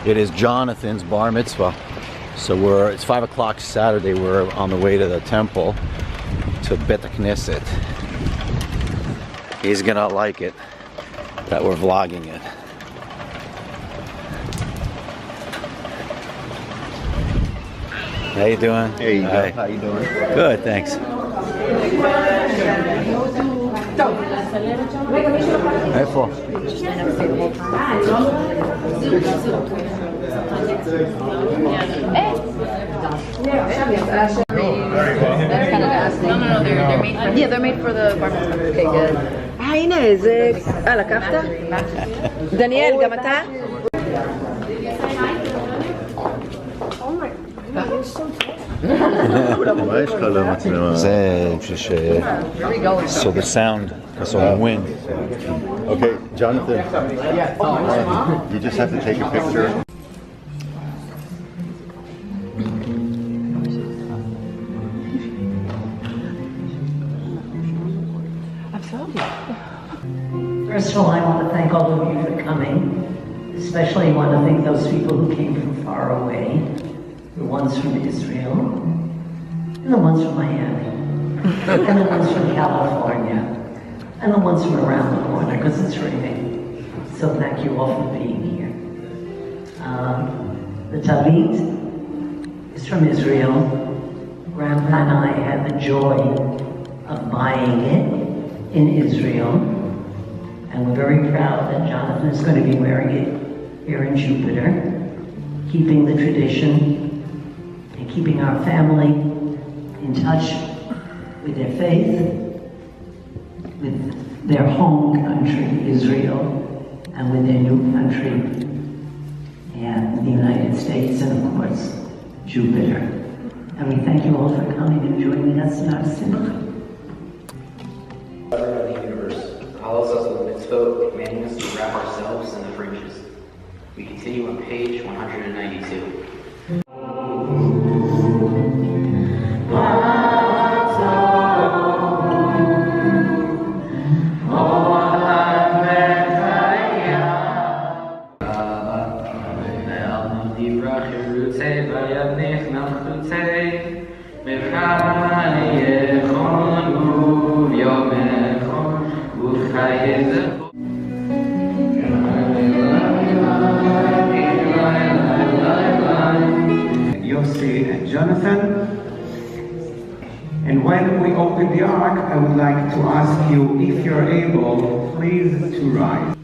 It is Jonathan's bar mitzvah. So it's 5 o'clock Saturday. We're on the way to the temple, to Bet Knesset. He's gonna like it that we're vlogging it. How you doing? Hey, Hi. how you doing? Good, thanks. איפה? they're made for the bar mitzvah. Okay, good. הנה, זה... לקחת? דניאל, גם אתה? מה יש לך למצלמה? זה so the sound, so the wind. Okay, Jonathan, you just have to take a picture. First of all, I want to thank all of you for coming. Especially want to thank those people who came from far away. The ones from Israel, and the ones from Miami, and the ones from California, and the ones from around the corner, because it's raining. So thank you all for being here. The Talit is from Israel. Grandpa and I had the joy of buying it in Israel. And we're very proud that Jonathan is going to be wearing it here in Jupiter, keeping the tradition and keeping our family in touch with their faith, with their home country, Israel, and with their new country, and the United States, and of course, Jupiter. And we thank you all for coming and joining us in our simcha. Follows us with mitzvah, commanding us to wrap ourselves in the fringes. We continue on page 192. Yossi and Jonathan. And when we open the ark, I would like to ask you, if you're able, please to rise.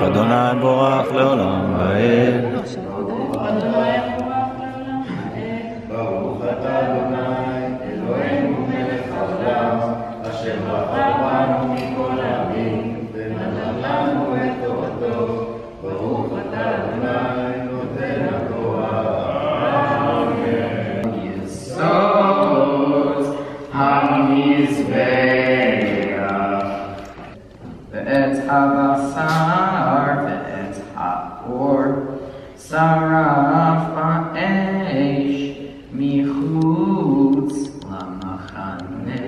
אדוני בורך לעולם ועד. ברוך אתה אדוני, אלוהינו מלך העולם, אשר בחר בנו מכל העמים, ונתן לנו את תורתו. ברוך אתה אדוני, נותן הכוח. אמן. יסוד המזבח ואת הבשר ואת העור שרף באש מחוץ למחנה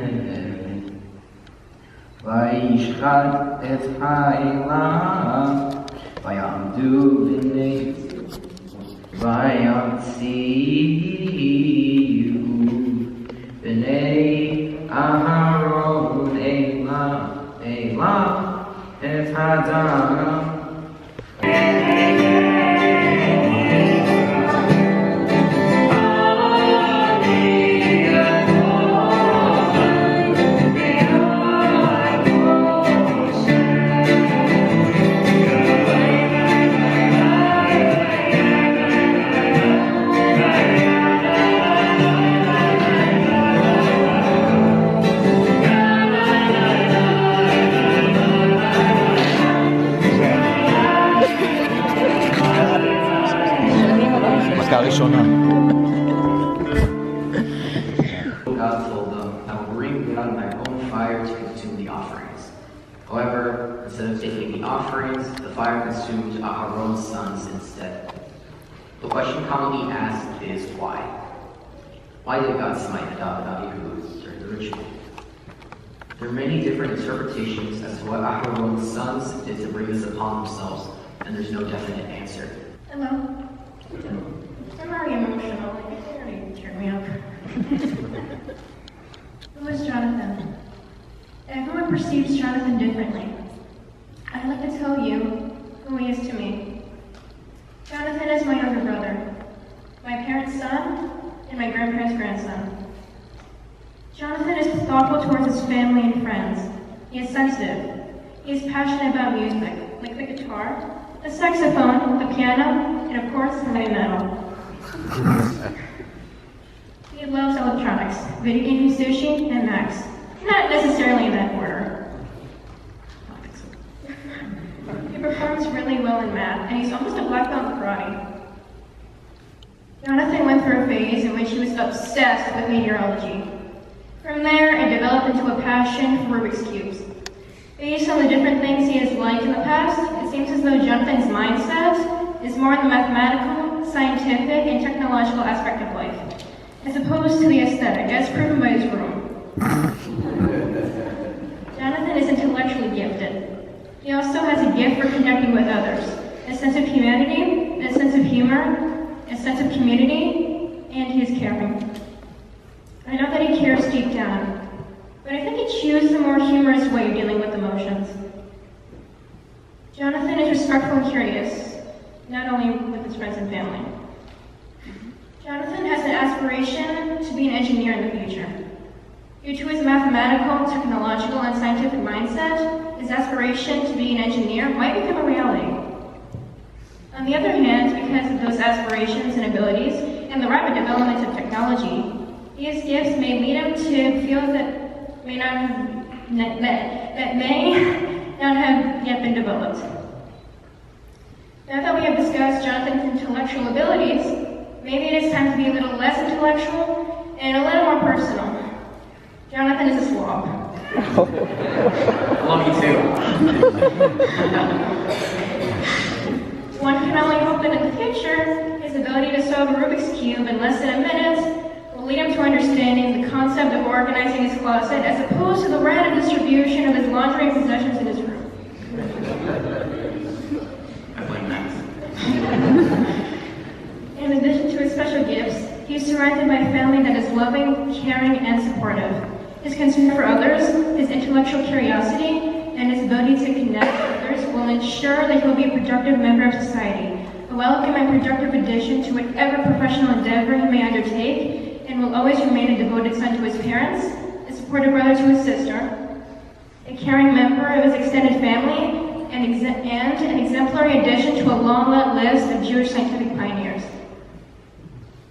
וישחט את האלה ויעמדו בני ויוציא offerings, the fire consumed Aharon's sons instead. The question commonly asked is why? Why did God smite Nadav and Abihu during the ritual? There are many different interpretations as to what Aharon's sons did to bring this upon themselves, and there's no definite answer. Hello. I'm already emotional. It already turned me up. Who is Jonathan? Everyone perceives Jonathan differently. I'd like to tell you who he is to me. Jonathan is my younger brother, my parents' son, and my grandparents' grandson. Jonathan is thoughtful towards his family and friends. He is sensitive. He is passionate about music, like the guitar, the saxophone, the piano, and of course, heavy metal. He loves electronics, video games, sushi, and Macs. Not necessarily in that order. He performs really well in math, and he's almost a black belt in karate. Jonathan went through a phase in which he was obsessed with meteorology. From there, it developed into a passion for Rubik's Cubes. Based on the different things he has liked in the past, it seems as though Jonathan's mindset is more in the mathematical, scientific, and technological aspect of life, as opposed to the aesthetic, as proven by his room. Jonathan is intellectually gifted. He also has a gift for connecting with others, a sense of humanity, a sense of humor, a sense of community, and he is caring. I know that he cares deep down, but I think he chooses a more humorous way of dealing with emotions. Jonathan is respectful and curious, not only with his friends and family. Jonathan has an aspiration to be an engineer in the future. Due to his mathematical, technological, and scientific mindset, his aspiration to be an engineer might become a reality. On the other hand, because of those aspirations and abilities, and the rapid development of technology, these gifts may lead him to fields that may not have yet been developed. Now that we have discussed Jonathan's intellectual abilities, maybe it is time to be a little less intellectual and a little more personal. Jonathan is a slob. Love you too. One can only hope that in the future, his ability to solve a Rubik's Cube in less than a minute will lead him to understanding the concept of organizing his closet as opposed to the random distribution of his laundry and possessions in his room. I blame Max. In addition to his special gifts, he is surrounded by a family that is loving, caring, and supportive. His concern for others, his intellectual curiosity, and his ability to connect with others will ensure that he will be a productive member of society, a welcome and productive addition to whatever professional endeavor he may undertake, and will always remain a devoted son to his parents, a supportive brother to his sister, a caring member of his extended family, and an exemplary addition to a long list of Jewish scientific pioneers.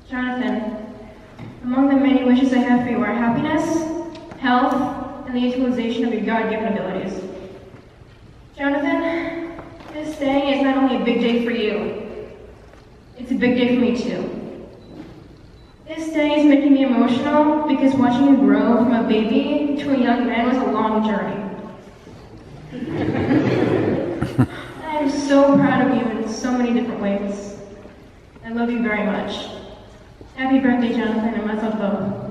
Jonathan, among the many wishes I have for you are happiness, health, and the utilization of your God-given abilities. Jonathan, this day is not only a big day for you, it's a big day for me too. This day is making me emotional because watching you grow from a baby to a young man was a long journey. I am so proud of you in so many different ways. I love you very much. Happy birthday, Jonathan, and Mazel Tov.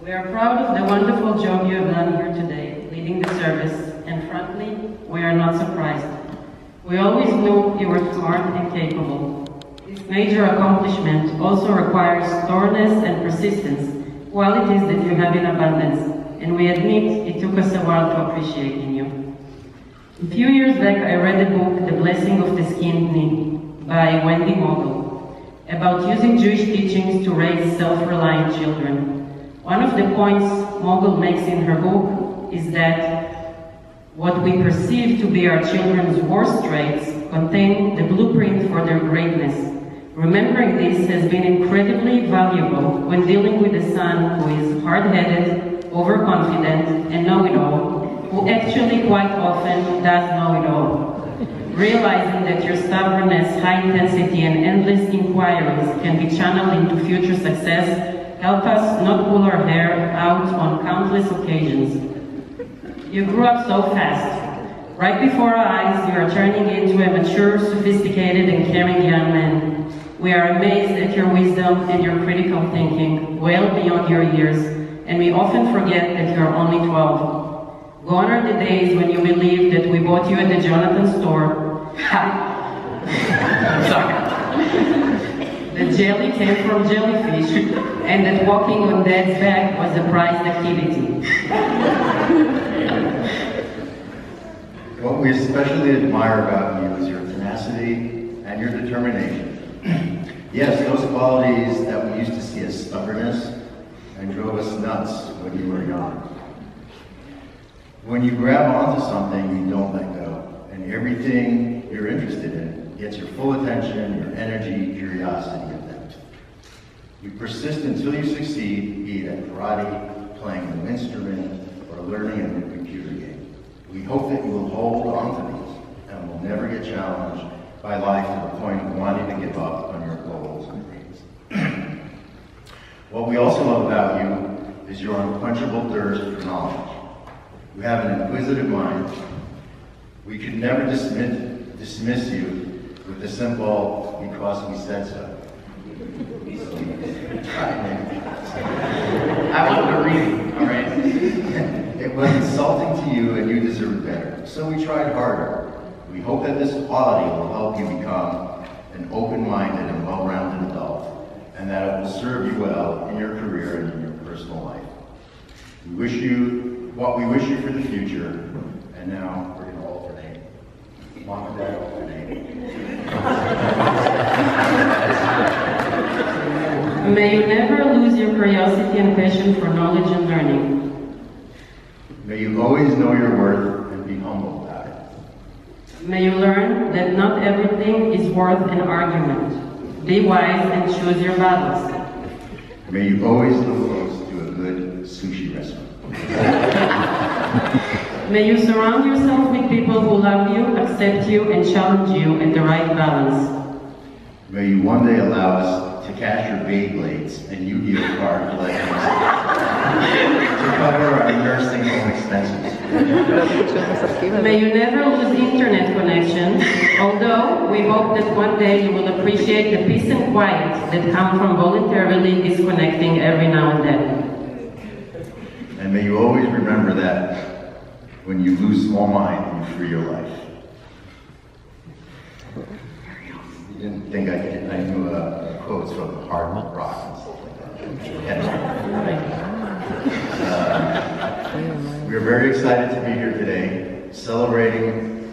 We are proud of the wonderful job you have done here today, leading the service, and frankly, we are not surprised. We always knew you were smart and capable. This major accomplishment also requires thoroughness and persistence, qualities that you have in abundance, and we admit it took us a while to appreciate in you. A few years back, I read the book, The Blessing of the Skinned Knee, by Wendy Mogul, about using Jewish teachings to raise self-reliant children. One of the points Mogul makes in her book is that what we perceive to be our children's worst traits contain the blueprint for their greatness. Remembering this has been incredibly valuable when dealing with a son who is hard-headed, overconfident, and know-it-all, who actually quite often does know it all. realizing that your stubbornness, high intensity, and endless inquiries can be channeled into future success, help us not pull our hair out on countless occasions. You grew up so fast. Right before our eyes, you are turning into a mature, sophisticated, and caring young man. We are amazed at your wisdom and your critical thinking, well beyond your years, and we often forget that you are only 12. Gone are the days when you believed that we bought you at the Jonathan store. Sorry. The jelly came from jellyfish, and that walking on Dad's back was a prized activity. What we especially admire about you is your tenacity and your determination. Yes, those qualities that we used to see as stubbornness and drove us nuts when you were young. When you grab onto something, you don't let go, and everything you're interested in gets your full attention, your energy, curiosity, and depth. You persist until you succeed, be it at karate, playing an instrument, or learning a new computer game. We hope that you will hold on to these and will never get challenged by life to the point of wanting to give up on your goals and dreams. What we also love about you is your unquenchable thirst for knowledge. You have an inquisitive mind. We could never dismiss you with the simple, because we said so. I wanted to read it, all right? It was insulting to you and you deserved better. So we tried harder. We hope that this quality will help you become an open-minded and well-rounded adult, and that it will serve you well in your career and in your personal life. We wish you what we wish you for the future, and now we're going to alternate. Mom and Dad alternate. May you never lose your curiosity and passion for knowledge and learning. May you always know your worth and be humble about it. May you learn that not everything is worth an argument. Be wise and choose your battles. May you always live close to a good sushi restaurant. May you surround yourself with people who love you, accept you, and challenge you at the right balance. May you one day allow us to cash your Beyblades and Yu-Gi-Oh card collections to cover our nursing home expenses. May you never lose internet connection, although we hope that one day you will appreciate the peace and quiet that come from voluntarily disconnecting every now and then. And may you always remember that when you lose small mind, you free your life. You didn't think I knew quotes from Hard Rock and stuff like that. We're very excited to be here today, celebrating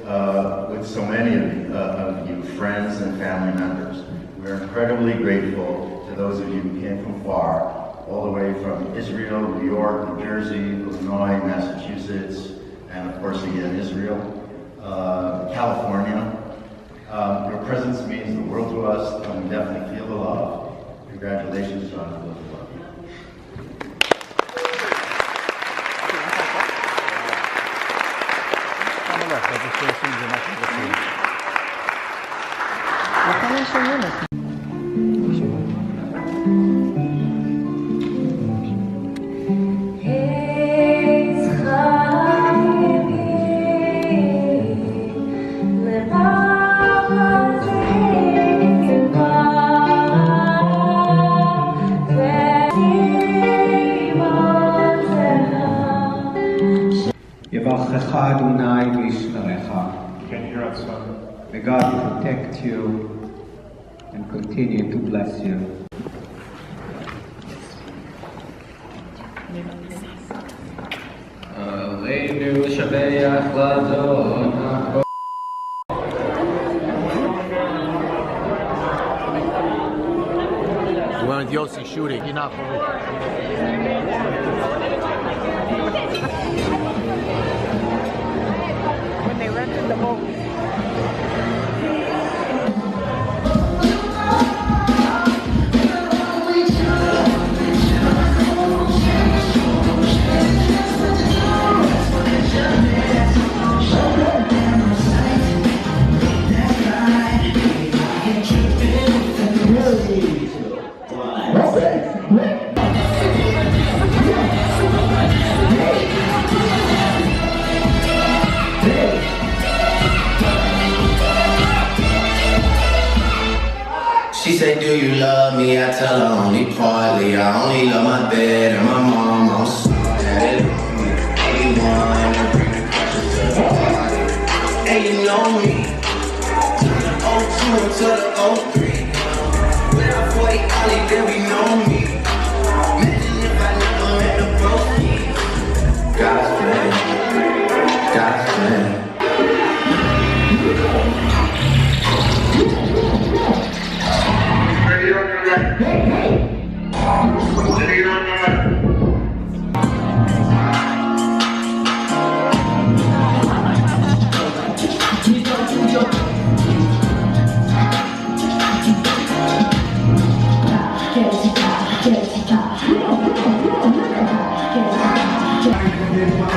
with so many of you, friends and family members. We're incredibly grateful to those of you who came from far, all the way from Israel, New York, New Jersey, Illinois, Massachusetts, and of course again Israel, California. Your presence means the world to us, and we definitely feel the love. Congratulations, John. We love you. May God protect you and continue to bless you. We went with Yossi shooting. You're not When they rented the boat. say, do you love me? I tell her only partly. I only love my bed and my mom. I'm sorry that it on me. Only one to bring the pressure to the party. And you know me. Turn the 02 to the 03. Without 40 Ollie, then we know me. Imagine if I never met the brokies. God's plan. God's plan. Get